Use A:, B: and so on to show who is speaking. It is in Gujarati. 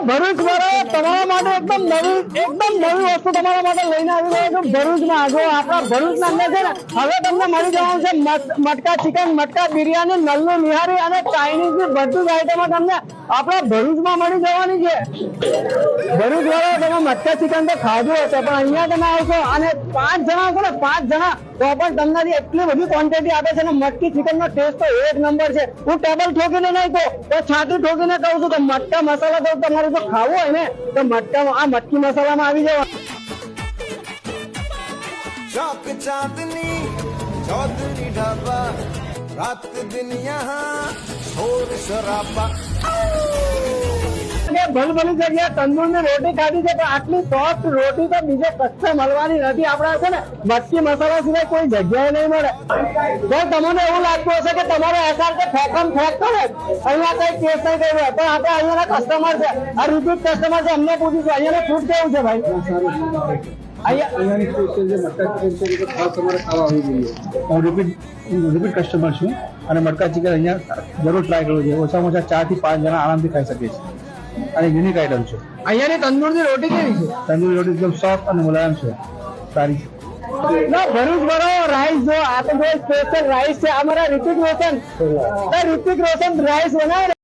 A: ભરૂચ વાળા તમારા માટે એકદમ નવી વસ્તુ તમારા માટે લઈને આવી રહ્યો છું ભરૂચમાં. જો આપણા ભરૂચના અંદર છે ને હવે તમને મળી જવાનું છે મટકા ચિકન, મટકા બિરયાની, નલ્લુ નિહારી અને ચાઇનીઝ ની બધી જ આઈટમો તમને આપણા ભરૂચમાં મળી જવાની છે. ભરૂચ વાળા તમે મટકા ચિકન તો ખાધું હશે, પણ અહીંયા તમે આવશો અને 5 જણા છો ને 5 જણા તો પણ તમને એટલી બધી ક્વોન્ટિટી આપે છે ને મટકી ચિકન નો ટેસ્ટ તો એક નંબર છે. હું ટેબલ ઠોકીને નહીં તો છાતી ઠોકીને કહું છું કે મટકા મસાલા તો તમારે જો ખાવું હોય ને તો આ મટકી મસાલામાં આવી જવા.
B: चौक चांदनी चौधरी ढाबा रात दिन यहाँ शोर शराबा.
A: ભલી જગ્યા તંદૂર ની રોટી ખાધી છે, પણ આટલી સોફ્ટ રોટી તો બીજે કચ્છે મળવાની નથી. આપડા છે ને મટકી મસાલા સિવાય કોઈ જગ્યાએ નહીં મળે. તો તમને એવું લાગતું હશે કે તમારો એસઆર કે ફેંકમ ફેંક કરે અહીંયા કઈ કેસ નહીં કર્યો, પણ આપણે અહીંયાના કસ્ટમર છે, આ રિપીટ કસ્ટમર છે, અમને પૂછીશું અહીંયાનું ફૂડ કેવું છે ભાઈ?
C: અહીંયાની સ્પેશિયલ જે મટકા ચિકન છે એ ખાસ તમારે ખાવા આવવું જોઈએ. હું રિપીટ કસ્ટમર છું અને મટકા ચિકન અહીંયા જરૂર ટ્રાય કરવું જોઈએ. ઓછામાં ઓછા 4 થી 5 જણા આરામથી ખાઈ શકે છે અને યુનિક આઈટમ છે.
A: અહીંયાની તંદૂરની રોટી કેવી છે?
C: તંદૂરી રોટી એકદમ સોફ્ટ અને મુલાયમ છે, સારી છે.
A: ભરૂચ વાળો રાઈસ જો આ તો સ્પેશિયલ રાઈસ છે અમારા ઋતિક રોશન રાઈસ બનાવે.